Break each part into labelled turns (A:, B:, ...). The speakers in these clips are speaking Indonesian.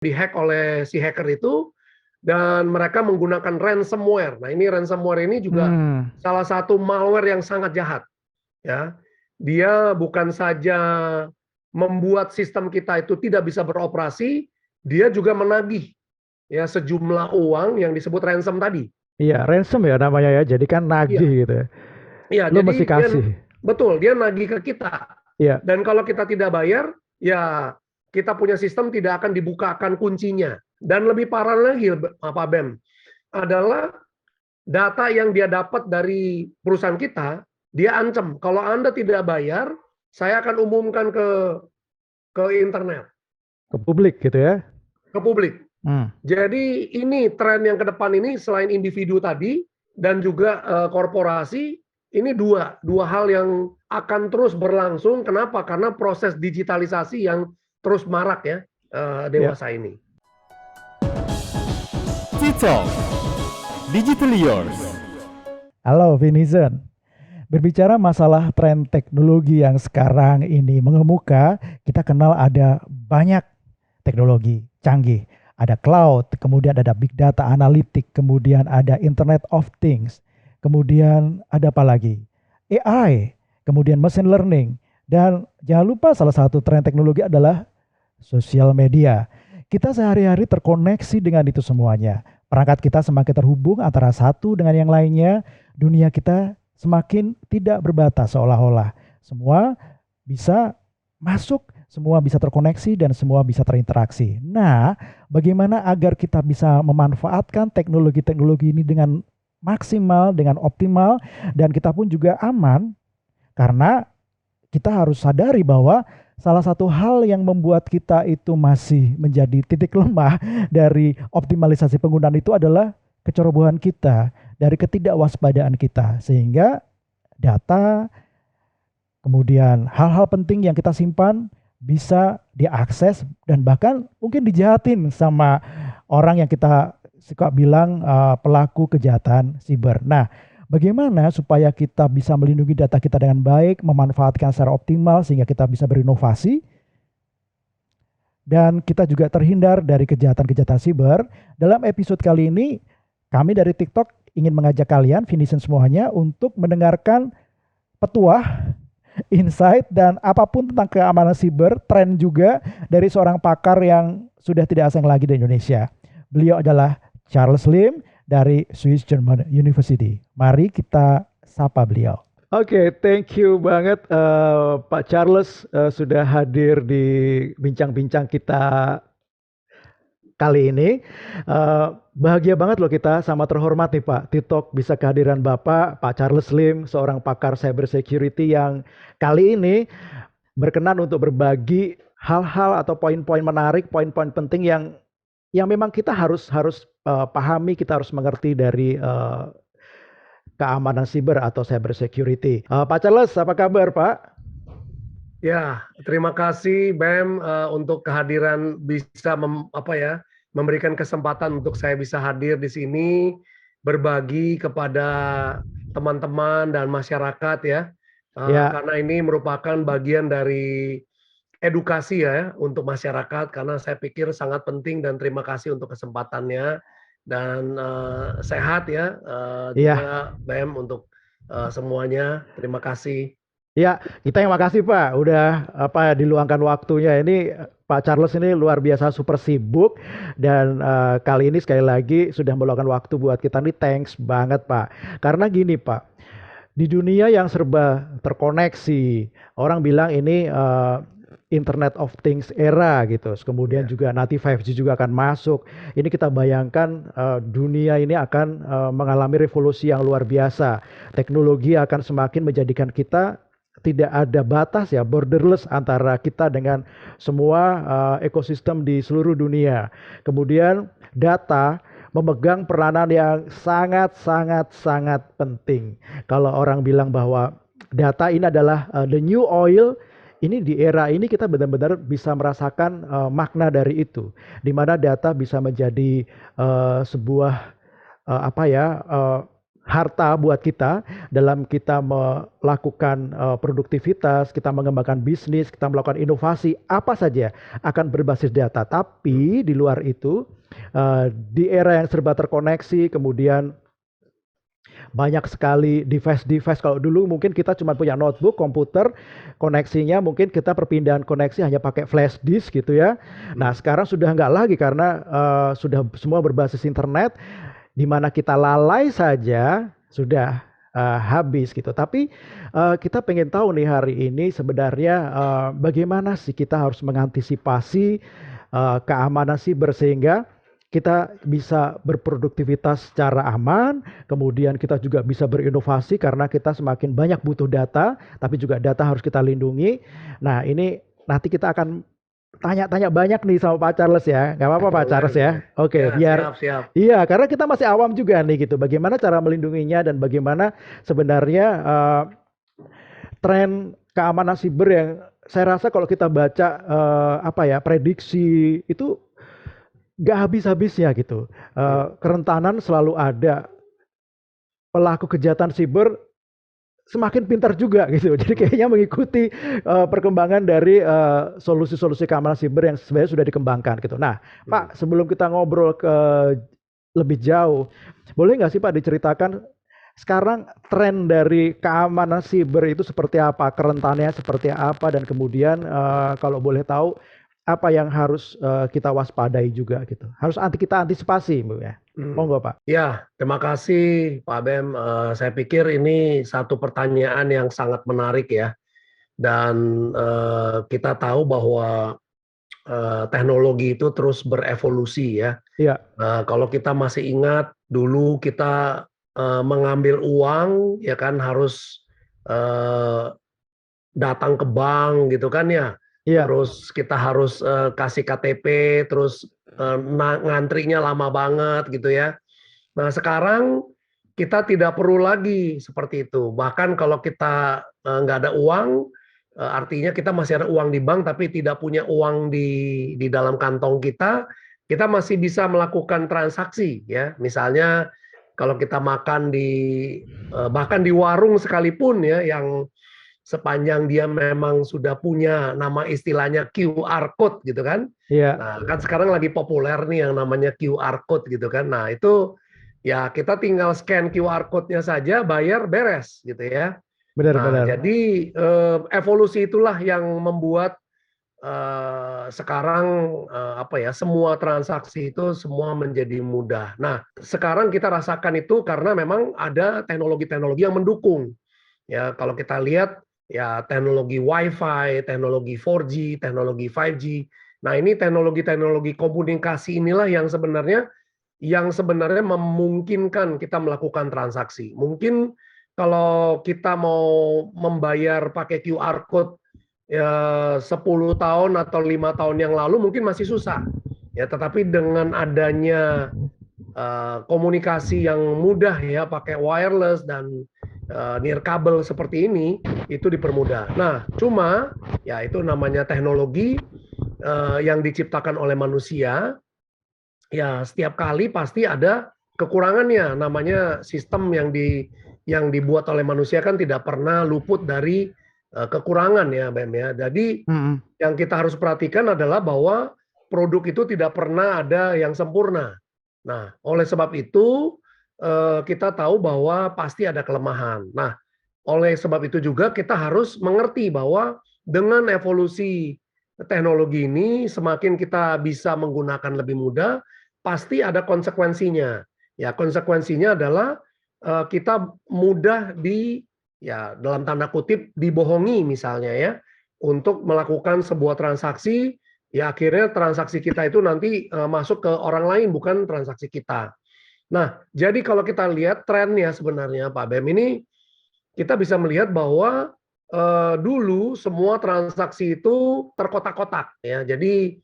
A: dihack oleh si hacker itu dan mereka menggunakan ransomware. Nah, ini ransomware ini juga salah satu malware yang sangat jahat, ya. Dia bukan saja membuat sistem kita itu tidak bisa beroperasi, dia juga menagih ya sejumlah uang yang disebut ransom tadi.
B: Iya, ransom ya namanya ya. Jadi kan
A: Iya,
B: nagih gitu ya.
A: iya.
B: Lo
A: Jadi
B: mesti
A: dia
B: kasih.
A: betul, dia nagih ke kita.
B: Iya.
A: Dan kalau kita tidak bayar, ya kita punya sistem tidak akan dibukakan kuncinya. Dan lebih parah lagi, Pak Bem, adalah data yang dia dapat dari perusahaan kita, dia ancam, kalau Anda tidak bayar, saya akan umumkan ke internet,
B: Ke publik gitu ya.
A: ke publik. Jadi ini tren yang ke depan ini selain individu tadi dan juga korporasi, ini dua hal yang akan terus berlangsung. Kenapa? Karena proses digitalisasi yang terus marak ya dewasa ini.
C: TikTok Digital Yours.
B: Halo Vinizen. Berbicara masalah tren teknologi yang sekarang ini mengemuka, kita kenal ada banyak teknologi canggih. Ada cloud, kemudian ada big data analitik, kemudian ada Internet of Things, kemudian ada apa lagi? AI, kemudian machine learning, dan jangan lupa salah satu tren teknologi adalah sosial media. Kita sehari-hari terkoneksi dengan itu semuanya. Perangkat kita semakin terhubung antara satu dengan yang lainnya, dunia kita semakin tidak berbatas seolah-olah. Semua bisa masuk, semua bisa terkoneksi, dan semua bisa terinteraksi. Nah, bagaimana agar kita bisa memanfaatkan teknologi-teknologi ini dengan maksimal, dengan optimal, dan kita pun juga aman, karena kita harus sadari bahwa salah satu hal yang membuat kita itu masih menjadi titik lemah dari optimalisasi penggunaan itu adalah kecerobohan kita, dari ketidakwaspadaan kita, sehingga data, kemudian hal-hal penting yang kita simpan bisa diakses dan bahkan mungkin dijahatin sama orang yang kita suka bilang pelaku kejahatan siber. Nah, bagaimana supaya kita bisa melindungi data kita dengan baik, memanfaatkan secara optimal sehingga kita bisa berinovasi dan kita juga terhindar dari kejahatan-kejahatan siber. Dalam episode kali ini, kami dari TikTok ingin mengajak kalian, Vinizen semuanya, untuk mendengarkan petuah, insight, dan apapun tentang keamanan siber, tren juga dari seorang pakar yang sudah tidak asing lagi di Indonesia. Beliau adalah Charles Lim dari Swiss German University. Mari kita sapa beliau. Oke, thank you banget Pak Charles sudah hadir di bincang-bincang kita kali ini. Bahagia banget loh kita, sama terhormat nih Pak TikTok bisa kehadiran Bapak, Pak Charles Lim, seorang pakar cyber security yang kali ini berkenan untuk berbagi hal-hal atau poin-poin menarik, poin-poin penting yang memang kita harus pahami, kita harus mengerti dari keamanan siber atau cyber security. Pak Charles, apa kabar Pak?
A: Ya, terima kasih Bem untuk kehadiran bisa memberikan kesempatan untuk saya bisa hadir di sini berbagi kepada teman-teman dan masyarakat ya. Karena ini merupakan bagian dari edukasi ya untuk masyarakat, karena saya pikir sangat penting, dan terima kasih untuk kesempatannya dan sehat ya juga Bem untuk semuanya. Terima kasih.
B: Ya, kita yang makasih Pak, udah diluangkan waktunya. Ini Pak Charles ini luar biasa super sibuk dan kali ini sekali lagi sudah meluangkan waktu buat kita nih, thanks banget Pak. Karena gini Pak, di dunia yang serba terkoneksi, orang bilang ini Internet of Things era gitu. Kemudian juga nanti 5G juga akan masuk. Ini kita bayangkan dunia ini akan mengalami revolusi yang luar biasa. Teknologi akan semakin menjadikan kita tidak ada batas ya, borderless antara kita dengan semua ekosistem di seluruh dunia. Kemudian data memegang peranan yang sangat penting. Kalau orang bilang bahwa data ini adalah the new oil, ini di era ini kita benar-benar bisa merasakan makna dari itu, di mana data bisa menjadi sebuah harta buat kita dalam kita melakukan produktivitas, kita mengembangkan bisnis, kita melakukan inovasi, apa saja akan berbasis data. Tapi di luar itu, di era yang serba terkoneksi, kemudian banyak sekali device-device. Kalau dulu mungkin kita cuma punya notebook, komputer, koneksinya mungkin kita perpindahan koneksi hanya pakai flash disk gitu ya. Nah sekarang sudah nggak lagi karena sudah semua berbasis internet, di mana kita lalai saja sudah habis gitu. Tapi kita pengen tahu nih hari ini sebenarnya bagaimana sih kita harus mengantisipasi keamanan siber sehingga kita bisa berproduktivitas secara aman, kemudian kita juga bisa berinovasi karena kita semakin banyak butuh data, tapi juga data harus kita lindungi. Nah ini nanti kita akan tanya-tanya banyak nih sama Pak Charles ya, nggak apa-apa Pak Charles ya? Oke,
A: Ya,
B: biar
A: siap.
B: iya karena kita masih awam juga nih gitu. Bagaimana cara melindunginya dan bagaimana sebenarnya tren keamanan siber yang saya rasa kalau kita baca prediksi itu nggak habis-habisnya gitu. Kerentanan selalu ada. Pelaku kejahatan siber semakin pintar juga gitu. Jadi kayaknya mengikuti perkembangan dari solusi-solusi keamanan siber yang sebenarnya sudah dikembangkan gitu. Nah, Pak, sebelum kita ngobrol ke lebih jauh, boleh nggak sih Pak diceritakan sekarang tren dari keamanan siber itu seperti apa, kerentanannya seperti apa, dan kemudian kalau boleh tahu apa yang harus kita waspadai juga gitu. Harus kita antisipasi, Bu ya. Monggo Pak.
A: Ya, terima kasih Pak Bem. Saya pikir ini satu pertanyaan yang sangat menarik ya. Dan kita tahu bahwa teknologi itu terus berevolusi ya.
B: Iya.
A: Kalau kita masih ingat dulu kita mengambil uang ya kan harus datang ke bank gitu kan ya.
B: Iya.
A: Terus kita harus kasih KTP, terus ngantrinya lama banget gitu ya. Nah sekarang kita tidak perlu lagi seperti itu. Bahkan kalau kita nggak ada uang, artinya kita masih ada uang di bank tapi tidak punya uang di dalam kantong kita masih bisa melakukan transaksi ya. Misalnya kalau kita makan bahkan di warung sekalipun ya yang sepanjang dia memang sudah punya nama istilahnya QR code gitu kan.
B: Iya.
A: Nah, kan sekarang lagi populer nih yang namanya QR code gitu kan. Nah, itu ya kita tinggal scan QR code-nya saja, bayar, beres gitu ya.
B: Benar.
A: Jadi evolusi itulah yang membuat sekarang semua transaksi itu semua menjadi mudah. Nah, sekarang kita rasakan itu karena memang ada teknologi-teknologi yang mendukung. Ya, kalau kita lihat ya teknologi Wi-Fi, teknologi 4G, teknologi 5G. Nah, ini teknologi-teknologi komunikasi inilah yang sebenarnya memungkinkan kita melakukan transaksi. Mungkin kalau kita mau membayar pakai QR code ya 10 tahun atau 5 tahun yang lalu mungkin masih susah. Ya, tetapi dengan adanya komunikasi yang mudah ya pakai wireless dan nirkabel seperti ini itu dipermudah. Nah, cuma ya itu namanya teknologi yang diciptakan oleh manusia. Ya, setiap kali pasti ada kekurangannya. Namanya sistem yang dibuat oleh manusia kan tidak pernah luput dari kekurangan ya, Bem ya. Jadi yang kita harus perhatikan adalah bahwa produk itu tidak pernah ada yang sempurna. Nah, oleh sebab itu kita tahu bahwa pasti ada kelemahan. Nah, oleh sebab itu juga kita harus mengerti bahwa dengan evolusi teknologi ini semakin kita bisa menggunakan lebih mudah, pasti ada konsekuensinya. Ya, konsekuensinya adalah kita mudah dalam tanda kutip dibohongi misalnya ya untuk melakukan sebuah transaksi, ya akhirnya transaksi kita itu nanti masuk ke orang lain bukan transaksi kita. Nah, jadi kalau kita lihat trennya sebenarnya Pak Bem ini kita bisa melihat bahwa dulu semua transaksi itu terkotak-kotak ya. Jadi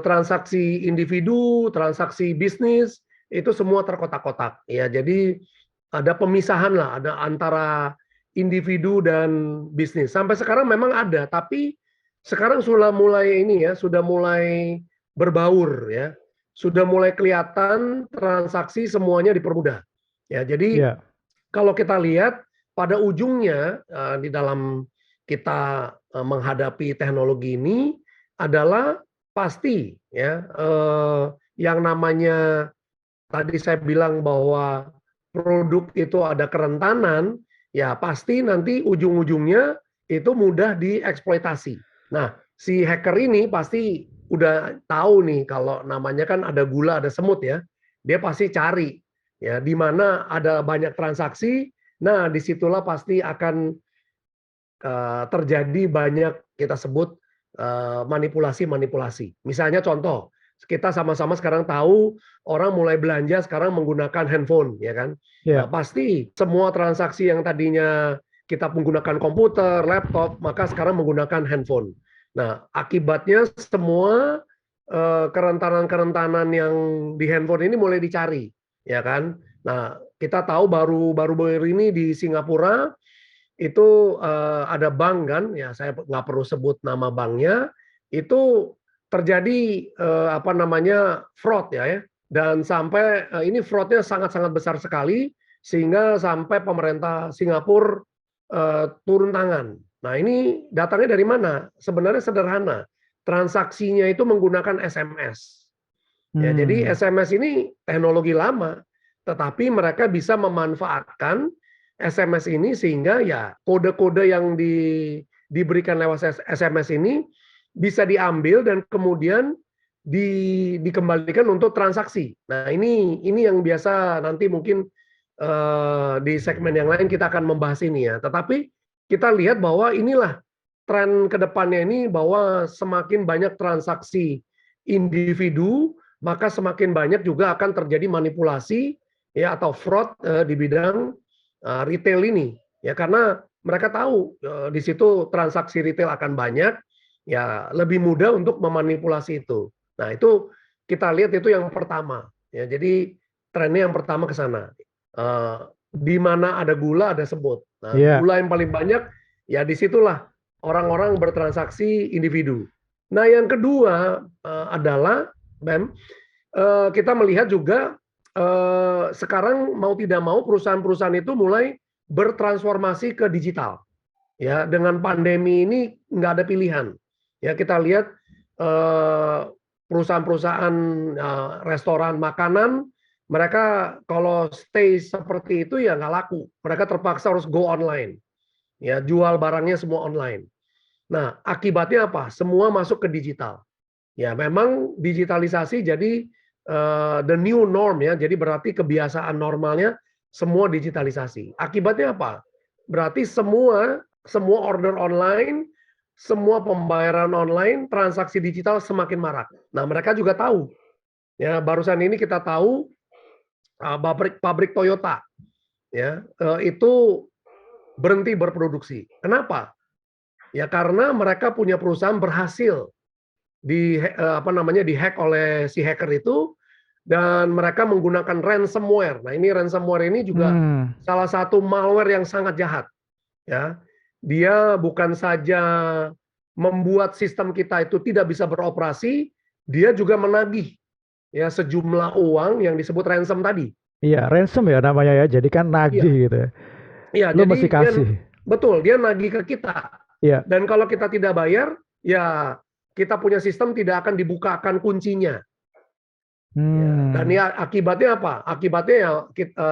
A: transaksi individu, transaksi bisnis itu semua terkotak-kotak ya. Jadi ada pemisahan lah, ada antara individu dan bisnis. Sampai sekarang memang ada, tapi sekarang sudah mulai berbaur ya. Sudah mulai kelihatan transaksi semuanya dipermudah. Ya, jadi kalau kita lihat pada ujungnya di dalam kita menghadapi teknologi ini adalah pasti ya yang namanya tadi saya bilang bahwa produk itu ada kerentanan, ya pasti nanti ujung-ujungnya itu mudah dieksploitasi. Nah, si hacker ini pasti udah tahu nih kalau namanya kan ada gula, ada semut ya. Dia pasti cari ya di mana ada banyak transaksi. Nah, disitulah pasti akan terjadi banyak kita sebut manipulasi-manipulasi. Misalnya contoh, kita sama-sama sekarang tahu orang mulai belanja sekarang menggunakan handphone, ya kan?
B: Ya.
A: Pasti semua transaksi yang tadinya kita menggunakan komputer, laptop, maka sekarang menggunakan handphone. Nah, akibatnya semua kerentanan-kerentanan yang di handphone ini mulai dicari, ya kan? Nah, kita tahu baru-baru ini di Singapura itu ada bank kan, ya saya nggak perlu sebut nama banknya, itu terjadi apa namanya fraud ya, dan sampai ini fraudnya sangat-sangat besar sekali sehingga sampai pemerintah Singapura turun tangan. Nah ini datangnya dari mana? Sebenarnya sederhana, transaksinya itu menggunakan SMS. Ya, jadi SMS ini teknologi lama, tetapi mereka bisa memanfaatkan SMS ini sehingga ya kode-kode yang diberikan lewat SMS ini bisa diambil dan kemudian dikembalikan untuk transaksi. Nah ini yang biasa nanti mungkin di segmen yang lain kita akan membahas ini ya. Tetapi kita lihat bahwa inilah tren kedepannya ini bahwa semakin banyak transaksi individu maka semakin banyak juga akan terjadi manipulasi ya atau fraud di bidang retail ini ya karena mereka tahu di situ transaksi retail akan banyak ya lebih mudah untuk memanipulasi itu. Nah itu kita lihat itu yang pertama ya jadi trennya yang pertama ke sana di mana ada gula ada semut. Nah, gula yang paling banyak ya disitulah orang-orang bertransaksi individu. Nah yang kedua adalah BEM kita melihat juga sekarang mau tidak mau perusahaan-perusahaan itu mulai bertransformasi ke digital. Ya, dengan pandemi ini nggak ada pilihan. Ya, kita lihat perusahaan-perusahaan restoran makanan, mereka kalau stay seperti itu ya nggak laku. Mereka terpaksa harus go online. Ya, jual barangnya semua online. Nah, akibatnya apa? Semua masuk ke digital. Ya, memang digitalisasi jadi the new norm ya, jadi berarti kebiasaan normalnya semua digitalisasi. Akibatnya apa? Berarti semua order online, semua pembayaran online, transaksi digital semakin marak. Nah mereka juga tahu, ya barusan ini kita tahu pabrik Toyota, ya itu berhenti berproduksi. Kenapa? Ya karena mereka punya perusahaan berhasil dihack oleh si hacker itu dan mereka menggunakan ransomware. Nah, ini ransomware ini juga salah satu malware yang sangat jahat. Ya. Dia bukan saja membuat sistem kita itu tidak bisa beroperasi, dia juga menagih ya sejumlah uang yang disebut ransom tadi.
B: Iya, ransom ya namanya ya. Jadi kan nagih gitu ya.
A: Iya,
B: lu
A: jadi
B: mesti kasih.
A: Betul, dia nagih ke kita.
B: Iya.
A: Dan kalau kita tidak bayar, ya kita punya sistem tidak akan dibukakan kuncinya. Dan ya akibatnya apa? Akibatnya ya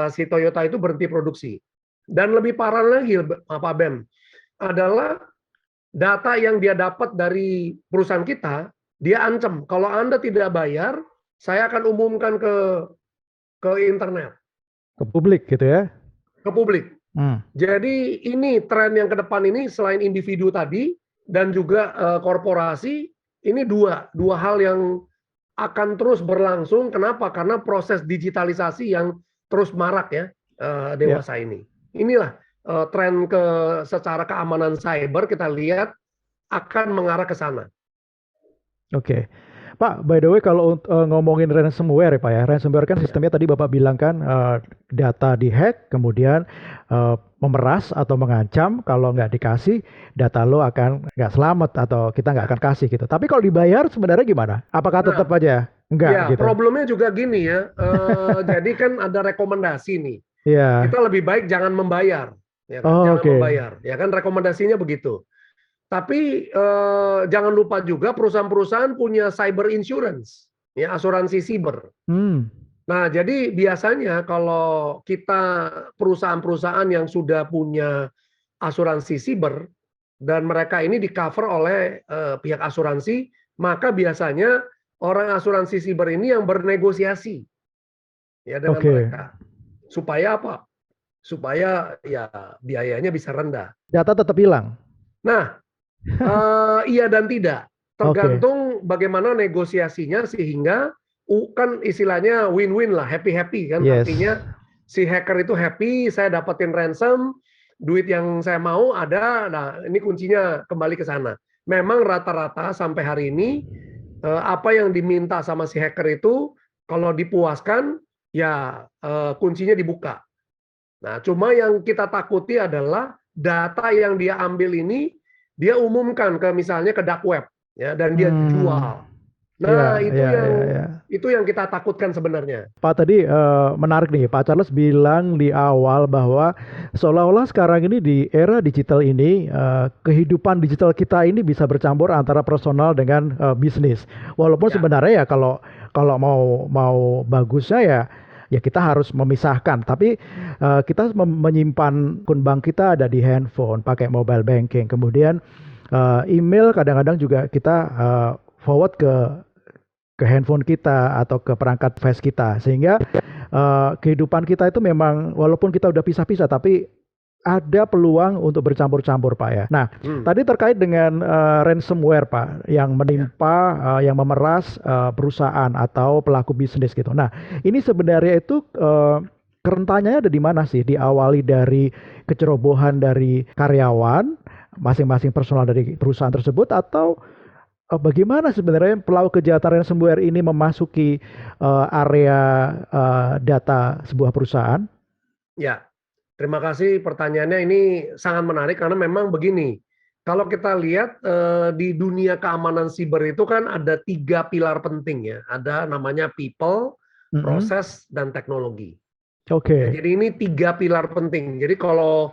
A: si Toyota itu berhenti produksi. Dan lebih parah lagi, Pak BEM, adalah data yang dia dapat dari perusahaan kita, dia ancam kalau Anda tidak bayar, saya akan umumkan ke internet,
B: ke publik gitu ya?
A: Ke publik. Jadi ini tren yang ke depan ini selain individu tadi dan juga korporasi. Ini dua hal yang akan terus berlangsung. Kenapa? Karena proses digitalisasi yang terus marak ya dewasa ini. Inilah tren secara keamanan cyber kita lihat akan mengarah ke sana.
B: Oke. Pak, by the way kalau ngomongin ransomware ya Pak ya, ransomware kan sistemnya tadi Bapak bilang kan data dihack, kemudian memeras atau mengancam kalau nggak dikasih data lo akan nggak selamat atau kita nggak akan kasih gitu. Tapi kalau dibayar sebenarnya gimana? Apakah tetap aja? Enggak
A: ya,
B: gitu?
A: Problemnya juga gini ya, jadi kan ada rekomendasi nih.
B: Iya.
A: Kita lebih baik jangan membayar, ya kan?
B: Oh,
A: Jangan
B: oke.
A: membayar, ya kan? Rekomendasinya begitu. Tapi jangan lupa juga perusahaan-perusahaan punya cyber insurance, ya asuransi siber.
B: Hmm.
A: Nah, jadi biasanya kalau kita perusahaan-perusahaan yang sudah punya asuransi siber dan mereka ini di-cover oleh pihak asuransi, maka biasanya orang asuransi siber ini yang bernegosiasi ya dengan
B: Oke.
A: mereka. Supaya apa? Supaya ya biayanya bisa rendah.
B: Data tetap hilang.
A: Nah, iya dan tidak.
B: Oke.
A: Tergantung bagaimana negosiasinya sehingga kan istilahnya win-win lah, happy-happy kan.
B: Yes.
A: Artinya si hacker itu happy, saya dapetin ransom, duit yang saya mau ada. Nah, ini kuncinya kembali ke sana. Memang rata-rata sampai hari ini apa yang diminta sama si hacker itu kalau dipuaskan ya kuncinya dibuka. Nah, cuma yang kita takuti adalah data yang dia ambil ini dia umumkan ke misalnya ke dark web ya dan dia jual.
B: Iya,
A: Nah,
B: iya, iya, iya.
A: itu yang kita takutkan sebenarnya.
B: Pak tadi menarik nih, Pak Charles bilang di awal bahwa seolah-olah sekarang ini di era digital ini kehidupan digital kita ini bisa bercampur antara personal dengan bisnis. Walaupun
A: Ya,
B: sebenarnya ya kalau kalau mau bagusnya ya kita harus memisahkan. Tapi kita menyimpan akun bank kita ada di handphone, pakai mobile banking. Kemudian email kadang-kadang juga kita forward ke handphone kita atau ke perangkat device kita, sehingga kehidupan kita itu memang walaupun kita udah pisah-pisah tapi ada peluang untuk bercampur-campur, Pak ya. Nah, tadi terkait dengan ransomware, Pak, yang menimpa, yang memeras perusahaan atau pelaku bisnis gitu. Nah, ini sebenarnya itu kerentanannya ada di mana sih? Diawali dari kecerobohan dari karyawan, masing-masing personal dari perusahaan tersebut, atau bagaimana sebenarnya pelaku kejahatan ransomware ini memasuki area data sebuah perusahaan?
A: ya. Terima kasih pertanyaannya ini sangat menarik karena memang begini. Kalau kita lihat di dunia keamanan siber itu kan ada 3 pilar penting ya. Ada namanya people, proses, dan teknologi. Ya,
B: Oke.
A: jadi ini 3 pilar penting. Jadi kalau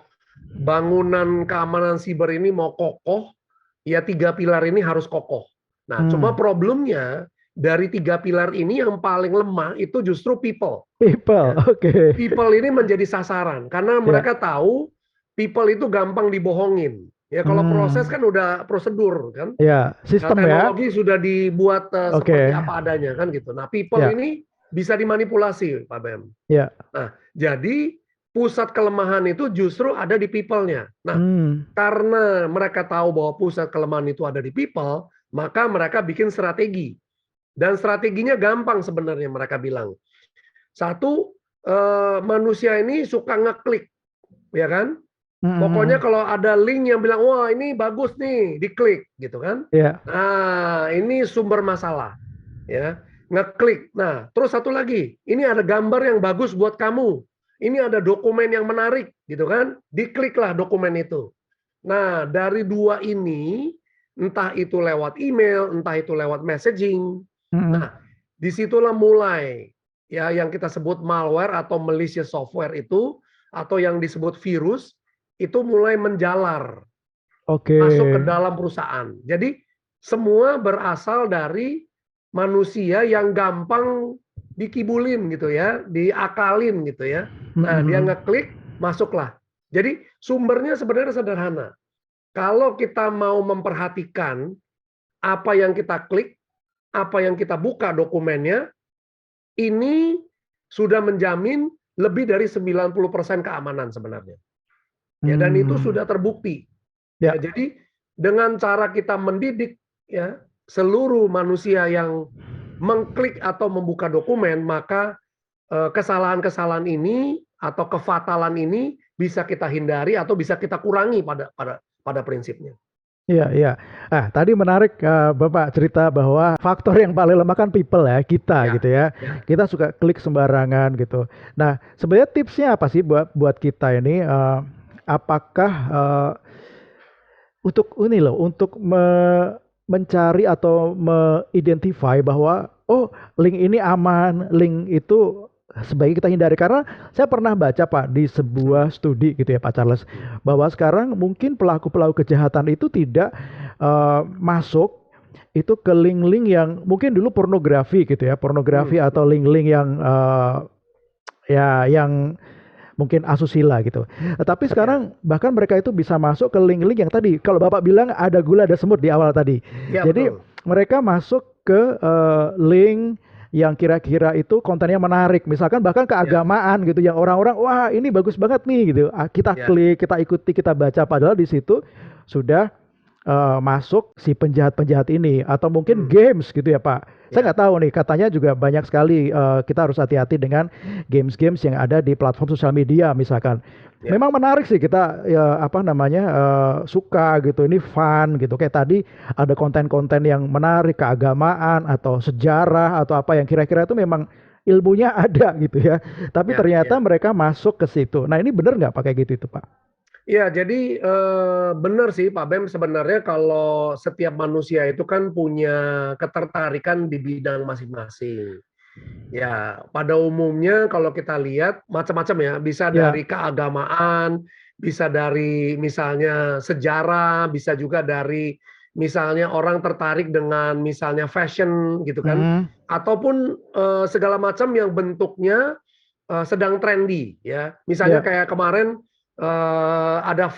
A: bangunan keamanan siber ini mau kokoh, ya 3 pilar ini harus kokoh. Nah, cuma problemnya dari 3 pilar ini yang paling lemah itu justru people.
B: People,
A: Ya.
B: oke.
A: People ini menjadi sasaran karena
B: Ya.
A: mereka tahu people itu gampang dibohongin. Ya kalau proses kan udah prosedur kan.
B: Ya,
A: Nah,
B: sistem ya.
A: teknologi sudah dibuat seperti
B: Oke.
A: apa adanya kan gitu. Nah, people
B: Ya,
A: ini bisa dimanipulasi, Pak Bem.
B: ya.
A: Nah, jadi pusat kelemahan itu justru ada di people-nya. Nah,
B: Hmm.
A: karena mereka tahu bahwa pusat kelemahan itu ada di people, maka mereka bikin strategi. Dan strateginya gampang sebenarnya mereka bilang. Satu, manusia ini suka ngeklik, ya kan? Pokoknya kalau ada link yang bilang, wah ini bagus nih, diklik gitu kan.
B: Ya.
A: Nah, ini sumber masalah. Ya, ngeklik. Nah, terus satu lagi, ini ada gambar yang bagus buat kamu. Ini ada dokumen yang menarik, gitu kan? Dikliklah dokumen itu. Nah, dari 2 ini, entah itu lewat email, entah itu lewat messaging. Nah, disitulah mulai ya yang kita sebut malware atau malicious software itu, atau yang disebut virus, itu mulai menjalar
B: Oke.
A: masuk ke dalam perusahaan. Jadi semua berasal dari manusia yang gampang dikibulin gitu ya, diakalin gitu ya. Nah, dia ngeklik, masuklah. Jadi sumbernya sebenarnya sederhana. Kalau kita mau memperhatikan apa yang kita klik, apa yang kita buka dokumennya, ini sudah menjamin lebih dari 90% keamanan sebenarnya. Ya, dan itu sudah terbukti. Ya, jadi dengan cara kita mendidik ya seluruh manusia yang mengklik atau membuka dokumen, maka kesalahan-kesalahan ini atau kefatalan ini bisa kita hindari atau bisa kita kurangi pada prinsipnya.
B: Iya, iya. Ah, tadi menarik Bapak cerita bahwa faktor yang paling lemah kan people ya, kita
A: Ya,
B: gitu ya.
A: ya.
B: Kita suka klik sembarangan gitu. Nah, sebenarnya tipsnya apa sih buat kita ini? Apakah untuk ini loh, untuk mencari atau mengidentify bahwa oh link ini aman, link itu sebaiknya kita hindari, karena saya pernah baca Pak di sebuah studi gitu ya Pak Charles, bahwa sekarang mungkin pelaku-pelaku kejahatan itu tidak masuk itu ke link-link yang mungkin dulu pornografi gitu ya, pornografi atau link-link yang ya yang mungkin asusila gitu. Tapi sekarang bahkan mereka itu bisa masuk ke link-link yang tadi kalau Bapak bilang ada gula ada semut di awal tadi.
A: Ya,
B: Jadi
A: betul.
B: mereka masuk ke link yang kira-kira itu kontennya menarik, misalkan bahkan keagamaan gitu, yang orang-orang wah ini bagus banget nih gitu. Kita klik, kita ikuti, kita baca, padahal di situ sudah masuk si penjahat-penjahat ini, atau mungkin games gitu ya Pak. Saya nggak tahu nih, katanya juga banyak sekali kita harus hati-hati dengan games-games yang ada di platform sosial media misalkan. Memang menarik sih, kita ya apa namanya suka gitu, ini fun gitu. Kayak tadi ada konten-konten yang menarik, keagamaan atau sejarah atau apa yang kira-kira itu memang ilmunya ada gitu ya. Tapi ternyata mereka masuk ke situ. Nah ini benar nggak pakai gitu itu Pak?
A: Ya, jadi benar sih Pak Bem, sebenarnya kalau setiap manusia itu kan punya ketertarikan di bidang masing-masing. Ya, pada umumnya kalau kita lihat macam-macam ya, bisa dari keagamaan, bisa dari misalnya sejarah, bisa juga dari misalnya orang tertarik dengan misalnya fashion gitu kan, ataupun segala macam yang bentuknya sedang trendy ya. Misalnya kayak kemarin ada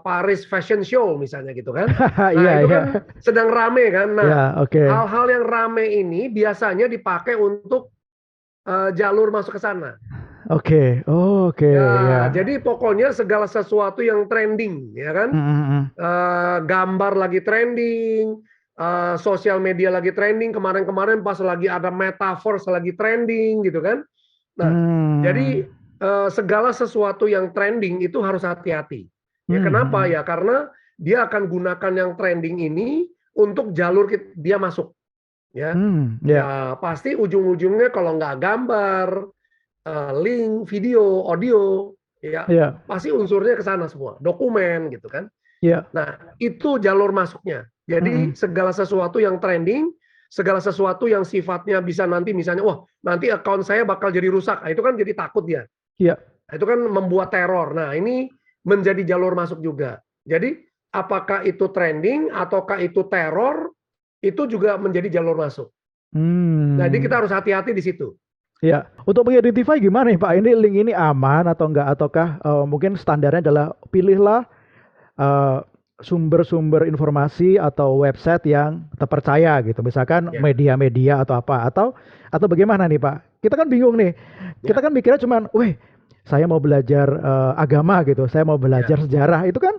A: Paris Fashion Show misalnya gitu kan. Nah, itu kan sedang rame kan. Nah, hal-hal yang rame ini biasanya dipakai untuk jalur masuk ke sana. Ya, jadi pokoknya segala sesuatu yang trending, ya kan? Gambar lagi trending, sosial media lagi trending. Kemarin-kemarin pas lagi ada metaverse lagi trending, gitu kan? Nah, jadi segala sesuatu yang trending itu harus hati-hati. Ya, kenapa ya? Karena dia akan gunakan yang trending ini untuk jalur dia masuk. Ya, ya pasti ujung-ujungnya kalau nggak gambar, link, video, audio, ya pasti unsurnya ke sana semua, dokumen gitu kan. Nah itu jalur masuknya. Jadi segala sesuatu yang trending, segala sesuatu yang sifatnya bisa nanti misalnya, wah nanti akun saya bakal jadi rusak, nah, itu kan jadi takut dia. Nah, itu kan membuat teror. Nah ini menjadi jalur masuk juga. Jadi apakah itu trending ataukah itu teror? Itu juga menjadi jalur masuk. Jadi kita harus hati-hati di situ.
B: Ya, untuk mengidentify gimana nih Pak? Ini link ini aman atau enggak? Ataukah mungkin standarnya adalah pilihlah sumber-sumber informasi atau website yang terpercaya gitu. Misalkan media-media atau apa? Atau bagaimana nih Pak? Kita kan bingung nih. Kita kan mikirnya cuman, weh, saya mau belajar agama gitu. Saya mau belajar sejarah. Itu kan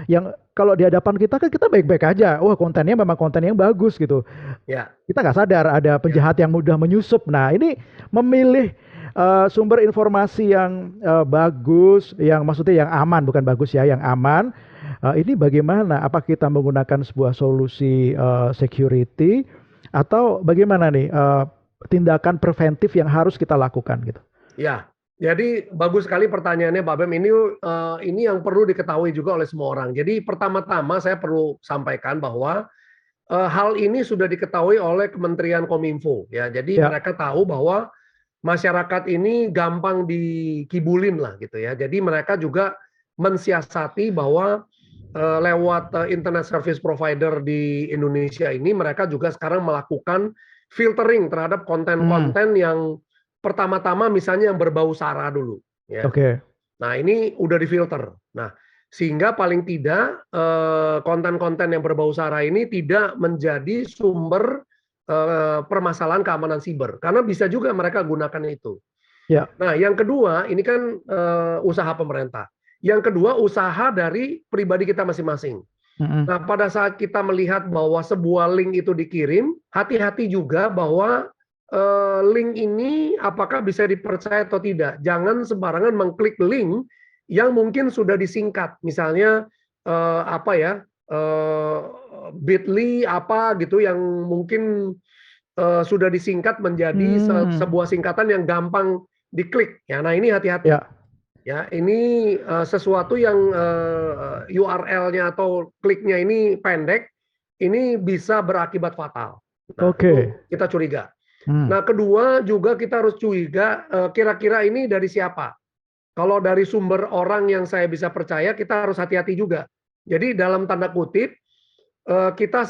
B: yang kalau di hadapan kita kan kita baik-baik aja. Wah, kontennya memang konten yang bagus gitu. Kita nggak sadar ada penjahat yang mudah menyusup. Nah, ini memilih sumber informasi yang bagus, yang maksudnya yang aman, bukan bagus ya, yang aman. Ini bagaimana? Apa kita menggunakan sebuah solusi security atau bagaimana nih tindakan preventif yang harus kita lakukan gitu?
A: Ya. Jadi bagus sekali pertanyaannya Pak Bem. Ini yang perlu diketahui juga oleh semua orang. Jadi pertama-tama saya perlu sampaikan bahwa hal ini sudah diketahui oleh Kementerian Kominfo. Ya, jadi mereka tahu bahwa masyarakat ini gampang dikibulin lah gitu ya. Jadi mereka juga mensiasati bahwa lewat internet service provider di Indonesia ini mereka juga sekarang melakukan filtering terhadap konten-konten yang pertama-tama misalnya yang berbau sara dulu. Ya. Nah ini udah difilter. Nah sehingga paling tidak konten-konten yang berbau sara ini tidak menjadi sumber permasalahan keamanan siber. Karena bisa juga mereka gunakan itu. Nah yang kedua ini kan usaha pemerintah. Yang kedua usaha dari pribadi kita masing-masing. Nah pada saat kita melihat bahwa sebuah link itu dikirim, hati-hati juga bahwa link ini apakah bisa dipercaya atau tidak. Jangan sembarangan mengklik link yang mungkin sudah disingkat. Misalnya bit.ly apa gitu yang mungkin sudah disingkat menjadi sebuah singkatan yang gampang diklik. Ya, nah ini hati-hati. Ya, ini sesuatu yang URL-nya atau kliknya ini pendek, ini bisa berakibat fatal. Nah, itu kita curiga. Nah, kedua juga kita harus curiga kira-kira ini dari siapa. Kalau dari sumber orang yang saya bisa percaya, kita harus hati-hati juga. Jadi dalam tanda kutip, kita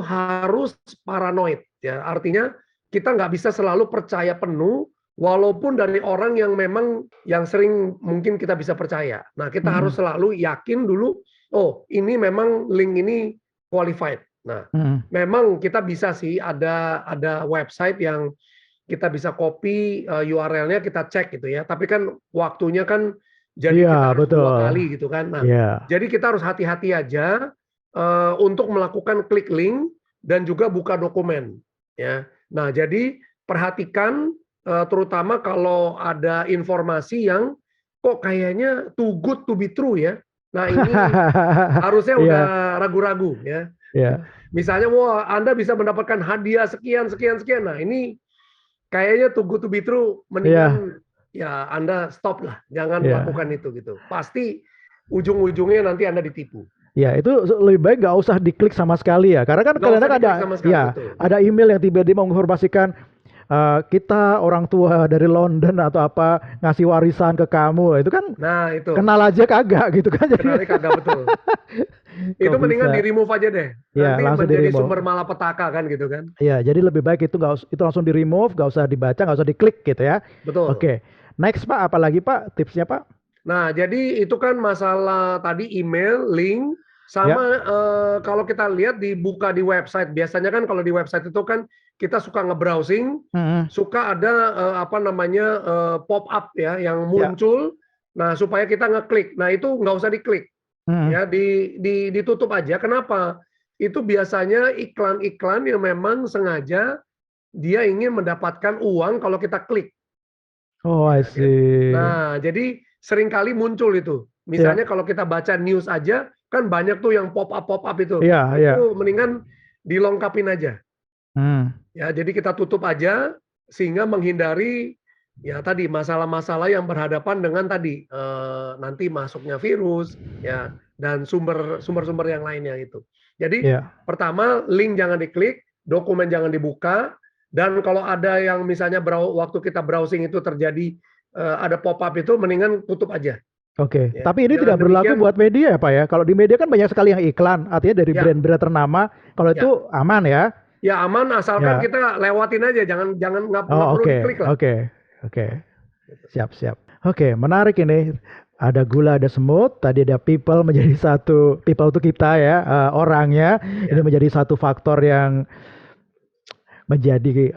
A: harus paranoid. Ya, artinya kita nggak bisa selalu percaya penuh, walaupun dari orang yang memang yang sering mungkin kita bisa percaya. Nah, kita harus selalu yakin dulu, oh ini memang link ini qualified. Nah, memang kita bisa sih ada website yang kita bisa copy URL-nya, kita cek gitu ya. Tapi kan waktunya kan jadi kita harus
B: betul.
A: 2 kali gitu kan. Nah, jadi kita harus hati-hati aja untuk melakukan klik link dan juga buka dokumen ya. Nah, jadi perhatikan terutama kalau ada informasi yang kok kayaknya too good to be true ya. Nah, ini harusnya udah ragu-ragu ya. Misalnya, wah Anda bisa mendapatkan hadiah sekian. Nah, ini kayaknya too good to be true, mendingan ya Anda stop lah, jangan lakukan itu gitu. Pasti ujung-ujungnya nanti Anda ditipu.
B: Ya, itu lebih baik nggak usah diklik sama sekali ya, karena kan kadang-kadang ada email yang tiba-tiba menginformasikan kita orang tua dari London atau apa ngasih warisan ke kamu, itu kan.
A: Nah, itu
B: kenal aja kagak gitu kan.
A: Kenalnya kagak, betul. Itu mendingan di remove aja deh. Nanti menjadi sumber malapetaka kan gitu kan.
B: Iya, jadi lebih baik itu langsung di remove, nggak usah dibaca, nggak usah diklik gitu ya.
A: Betul.
B: Oke. Next Pak, apalagi Pak tipsnya Pak?
A: Nah, jadi itu kan masalah tadi email, link, sama kalau kita lihat dibuka di website. Biasanya kan kalau di website itu kan kita suka nge-browsing, suka ada pop up ya yang muncul. Nah, supaya kita ngeklik. Nah, itu nggak usah diklik. Ya, ditutup aja. Kenapa? Itu biasanya iklan-iklan yang memang sengaja dia ingin mendapatkan uang kalau kita klik.
B: Oh, I see.
A: Nah, jadi seringkali muncul itu. Misalnya kalau kita baca news aja, kan banyak tuh yang pop up itu. Itu mendingan dilengkapin aja. Ya, jadi kita tutup aja sehingga menghindari ya tadi masalah-masalah yang berhadapan dengan tadi nanti masuknya virus ya dan sumber-sumber yang lainnya itu. Jadi pertama link jangan diklik, dokumen jangan dibuka, dan kalau ada yang misalnya waktu kita browsing itu terjadi ada pop up itu mendingan tutup aja.
B: Oke, tapi ini tidak berlaku buat media ya Pak ya. Kalau di media kan banyak sekali yang iklan, artinya dari brand-brand ternama. Kalau itu aman ya?
A: Ya aman, asalkan kita lewatin aja, jangan nggak perlu diklik lah.
B: Oke. Siap. Oke, menarik ini. Ada gula, ada semut. Tadi ada people menjadi satu. People itu kita ya, orangnya. Ini menjadi satu faktor yang menjadi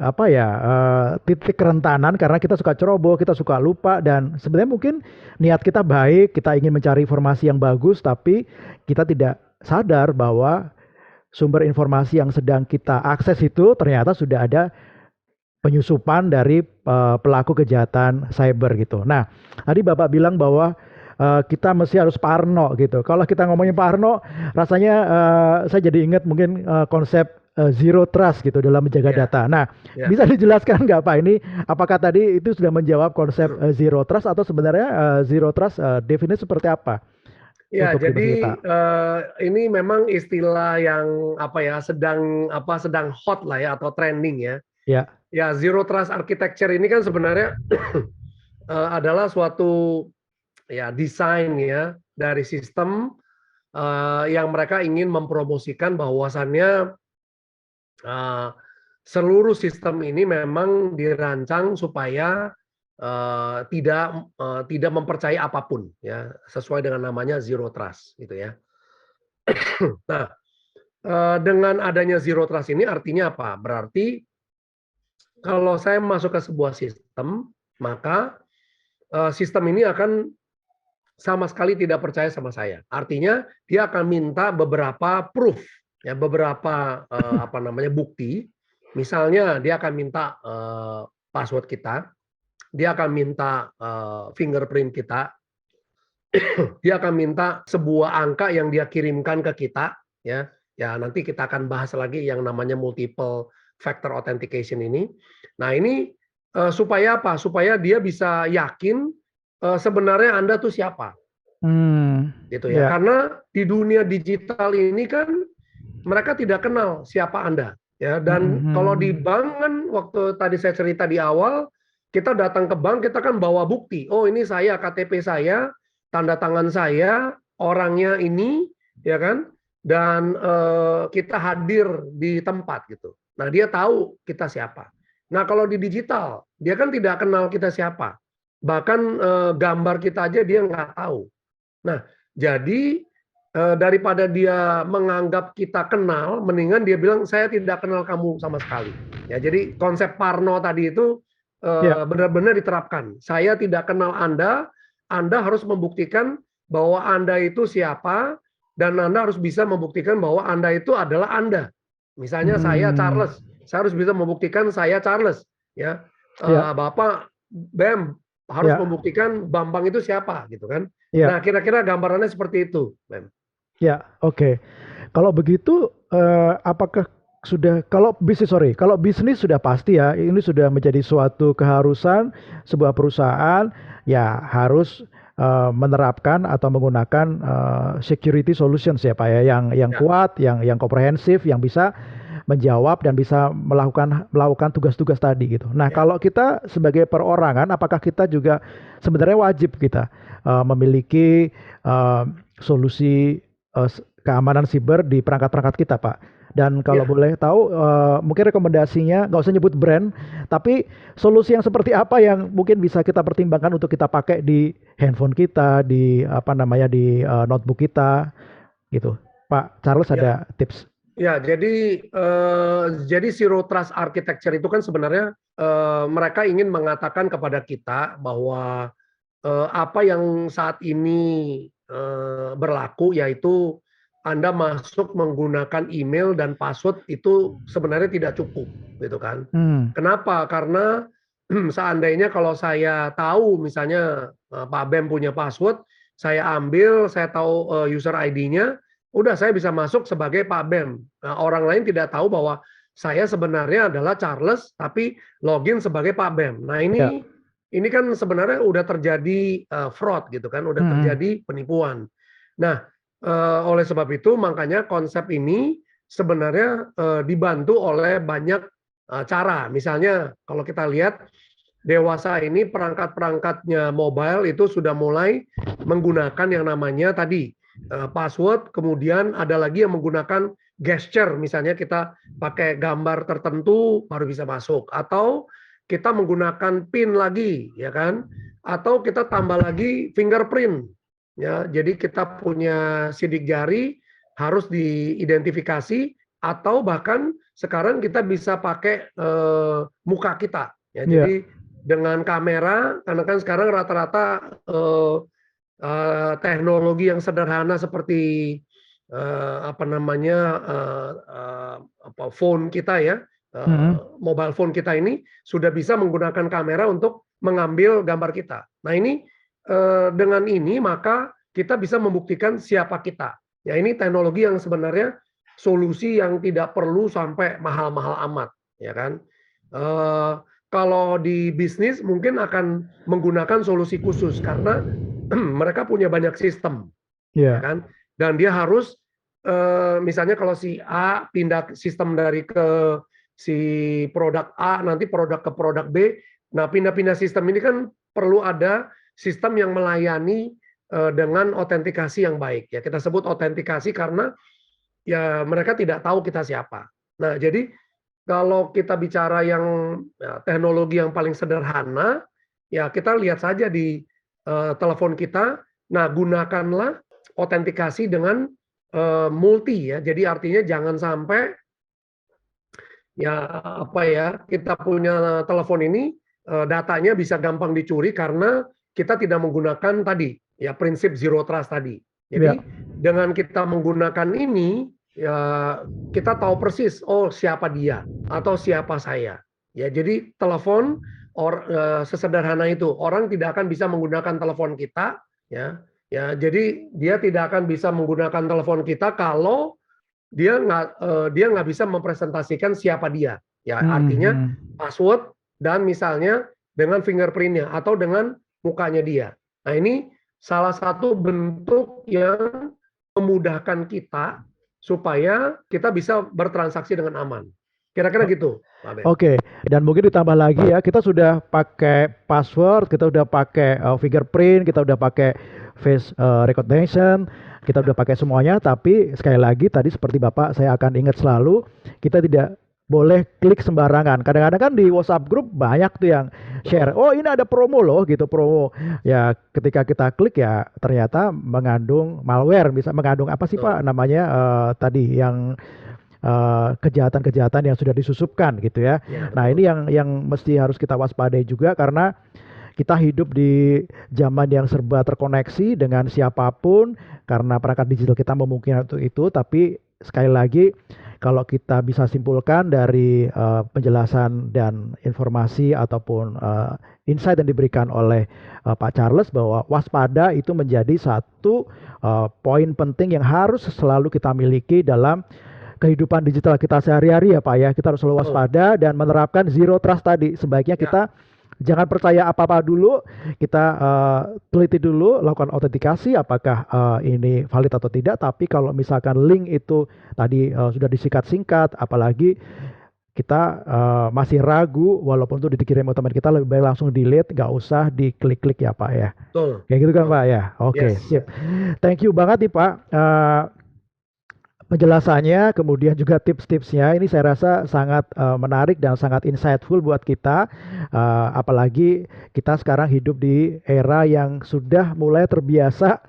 B: titik kerentanan karena kita suka ceroboh, kita suka lupa, dan sebenarnya mungkin niat kita baik, kita ingin mencari informasi yang bagus, tapi kita tidak sadar bahwa sumber informasi yang sedang kita akses itu ternyata sudah ada penyusupan dari pelaku kejahatan cyber gitu. Nah, tadi Bapak bilang bahwa kita mesti harus parno gitu. Kalau kita ngomongin parno, rasanya saya jadi ingat mungkin konsep zero trust gitu dalam menjaga data. Nah, bisa dijelaskan nggak Pak ini apakah tadi itu sudah menjawab konsep zero trust atau sebenarnya zero trust definisi seperti apa?
A: Ya, jadi ini memang istilah yang sedang hot lah ya atau trending ya. Ya, zero trust architecture ini kan sebenarnya adalah suatu desain ya dari sistem yang mereka ingin mempromosikan bahwasannya seluruh sistem ini memang dirancang supaya tidak mempercayai apapun ya, sesuai dengan namanya zero trust gitu ya. Nah, dengan adanya zero trust ini artinya apa? Berarti kalau saya masuk ke sebuah sistem, maka sistem ini akan sama sekali tidak percaya sama saya. Artinya dia akan minta beberapa proof ya, beberapa bukti. Misalnya dia akan minta password kita, dia akan minta fingerprint kita, dia akan minta sebuah angka yang dia kirimkan ke kita ya. Ya, nanti kita akan bahas lagi yang namanya multiple factor authentication ini. Nah, ini supaya apa? Supaya dia bisa yakin sebenarnya Anda tuh siapa. Gitu ya. Karena di dunia digital ini kan mereka tidak kenal siapa Anda Ya, dan kalau di bank kan waktu tadi saya cerita di awal, kita datang ke bank, kita kan bawa bukti. Oh, ini saya, KTP saya, tanda tangan saya, orangnya ini, ya kan? Dan kita hadir di tempat gitu. Nah, dia tahu kita siapa. Nah, kalau di digital, dia kan tidak kenal kita siapa. Bahkan gambar kita aja dia nggak tahu. Nah, jadi daripada dia menganggap kita kenal, mendingan dia bilang saya tidak kenal kamu sama sekali. Ya, jadi konsep Parno tadi itu benar-benar diterapkan. Saya tidak kenal Anda harus membuktikan bahwa Anda itu siapa dan Anda harus bisa membuktikan bahwa Anda itu adalah Anda. Misalnya saya Charles, saya harus bisa membuktikan saya Charles. Ya, Bapak Bem harus membuktikan Bambang itu siapa, gitu kan? Nah, kira-kira gambarannya seperti itu, Bem.
B: Ya, oke. Kalau begitu, apakah kalau bisnis sudah pasti ya, ini sudah menjadi suatu keharusan sebuah perusahaan, ya harus menerapkan atau menggunakan security solutions ya Pak ya, yang kuat, yang komprehensif, yang bisa menjawab dan bisa melakukan tugas-tugas tadi gitu. Nah, kalau kita sebagai perorangan, apakah kita juga sebenarnya wajib kita memiliki solusi keamanan siber di perangkat-perangkat kita, Pak? Dan kalau boleh tahu, mungkin rekomendasinya nggak usah nyebut brand, tapi solusi yang seperti apa yang mungkin bisa kita pertimbangkan untuk kita pakai di handphone kita, di di notebook kita, gitu. Pak Charles ada tips?
A: Ya, jadi Zero Trust Architecture itu kan sebenarnya mereka ingin mengatakan kepada kita bahwa apa yang saat ini berlaku, yaitu Anda masuk menggunakan email dan password itu sebenarnya tidak cukup, gitu kan? Kenapa? Karena seandainya kalau saya tahu misalnya Pak Bem punya password, saya ambil, saya tahu user ID-nya, udah saya bisa masuk sebagai Pak Bem. Nah, orang lain tidak tahu bahwa saya sebenarnya adalah Charles, tapi login sebagai Pak Bem. Nah, ini kan sebenarnya udah terjadi fraud gitu kan, udah terjadi penipuan. Nah, oleh sebab itu makanya konsep ini sebenarnya dibantu oleh banyak cara. Misalnya kalau kita lihat dewasa ini perangkat-perangkatnya mobile itu sudah mulai menggunakan yang namanya tadi password, kemudian ada lagi yang menggunakan gesture, misalnya kita pakai gambar tertentu baru bisa masuk, atau kita menggunakan PIN lagi, ya kan? Atau kita tambah lagi fingerprint. Ya, jadi kita punya sidik jari harus diidentifikasi, atau bahkan sekarang kita bisa pakai muka kita. Ya, jadi dengan kamera, karena kan sekarang rata-rata teknologi yang sederhana seperti phone kita ya, mobile phone kita ini sudah bisa menggunakan kamera untuk mengambil gambar kita. Nah, ini dengan ini maka kita bisa membuktikan siapa kita. Ya, ini teknologi yang sebenarnya solusi yang tidak perlu sampai mahal-mahal amat, ya kan? Kalau di bisnis mungkin akan menggunakan solusi khusus karena mereka punya banyak sistem, ya kan? Dan dia harus misalnya kalau si A pindah sistem dari ke si produk A, nanti produk ke produk B. Nah, pindah-pindah sistem ini kan perlu ada sistem yang melayani dengan otentikasi yang baik. Ya, kita sebut otentikasi karena ya mereka tidak tahu kita siapa. Nah, jadi kalau kita bicara yang teknologi yang paling sederhana, ya kita lihat saja di telepon kita. Nah, gunakanlah otentikasi dengan multi ya. Jadi artinya jangan sampai kita punya telepon ini datanya bisa gampang dicuri karena kita tidak menggunakan tadi ya prinsip zero trust tadi. Jadi dengan kita menggunakan ini ya kita tahu persis siapa dia atau siapa saya. Ya, jadi telepon sesederhana itu, orang tidak akan bisa menggunakan telepon kita ya. Ya, jadi dia tidak akan bisa menggunakan telepon kita kalau dia nggak bisa mempresentasikan siapa dia. Ya, artinya password dan misalnya dengan fingerprintnya atau dengan mukanya dia. Nah, ini salah satu bentuk yang memudahkan kita supaya kita bisa bertransaksi dengan aman. Kira-kira gitu, Pak Ben.
B: Oke, dan mungkin ditambah lagi ya, kita sudah pakai password, kita udah pakai fingerprint, kita udah pakai face recognition, kita udah pakai semuanya, tapi sekali lagi tadi seperti Bapak saya akan ingat selalu, kita tidak boleh klik sembarangan. Kadang-kadang kan di WhatsApp grup banyak tuh yang share, oh ini ada promo loh gitu, promo. Ya ketika kita klik ya ternyata mengandung malware, bisa mengandung apa sih Pak namanya tadi yang kejahatan-kejahatan yang sudah disusupkan gitu ya.
A: Ya,
B: Nah,
A: betul.
B: ini yang mesti harus kita waspadai juga karena kita hidup di zaman yang serba terkoneksi dengan siapapun karena perangkat digital kita memungkinkan untuk itu, tapi sekali lagi kalau kita bisa simpulkan dari penjelasan dan informasi ataupun insight yang diberikan oleh Pak Charles bahwa waspada itu menjadi satu poin penting yang harus selalu kita miliki dalam kehidupan digital kita sehari-hari ya Pak ya. Kita harus selalu waspada dan menerapkan zero trust tadi. Sebaiknya kita jangan percaya apa-apa dulu, kita teliti dulu, lakukan autentikasi apakah ini valid atau tidak. Tapi kalau misalkan link itu tadi sudah disingkat-singkat, apalagi kita masih ragu, walaupun itu dikirim sama teman kita, lebih baik langsung delete, nggak usah diklik-klik ya Pak ya.
A: Betul.
B: Kayak gitu kan Pak ya. Oke, sip. Thank you banget nih Pak. Penjelasannya, kemudian juga tips-tipsnya ini saya rasa sangat menarik dan sangat insightful buat kita, apalagi kita sekarang hidup di era yang sudah mulai terbiasa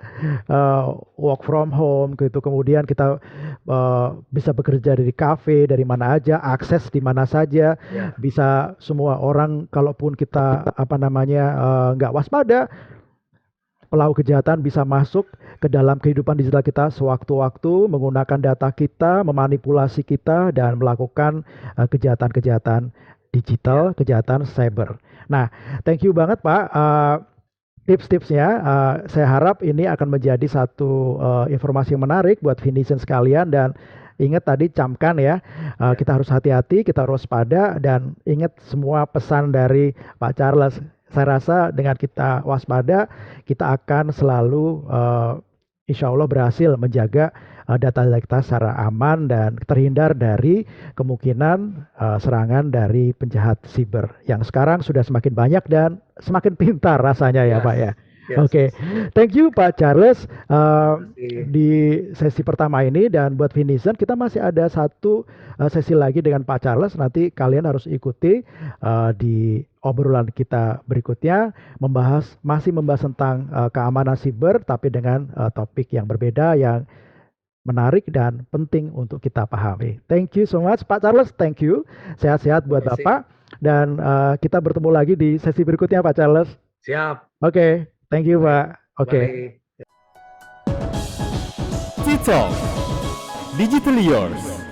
B: work from home gitu, kemudian kita bisa bekerja dari kafe, dari mana aja, akses di mana saja, bisa semua orang, kalaupun kita nggak waspada, pelaku kejahatan bisa masuk ke dalam kehidupan digital kita sewaktu-waktu menggunakan data kita, memanipulasi kita, dan melakukan kejahatan-kejahatan digital, kejahatan cyber. Nah, thank you banget Pak. Tips-tipsnya, saya harap ini akan menjadi satu informasi yang menarik buat Finison sekalian, dan ingat tadi camkan ya, kita harus hati-hati, kita harus waspada, dan ingat semua pesan dari Pak Charles. Saya rasa dengan kita waspada, kita akan selalu insya Allah berhasil menjaga data-data kita secara aman dan terhindar dari kemungkinan serangan dari penjahat siber yang sekarang sudah semakin banyak dan semakin pintar rasanya ya Pak ya. Oke, thank you Pak Charles di sesi pertama ini, dan buat Finison kita masih ada satu sesi lagi dengan Pak Charles. Nanti kalian harus ikuti di obrolan kita berikutnya, masih membahas tentang keamanan siber, tapi dengan topik yang berbeda yang menarik dan penting untuk kita pahami. Thank you so much Pak Charles, thank you. Sehat-sehat buat Bapak, dan kita bertemu lagi di sesi berikutnya Pak Charles.
A: Siap.
B: Oke. Thank you Pak. Oke.
C: Citalk, Digital Yours.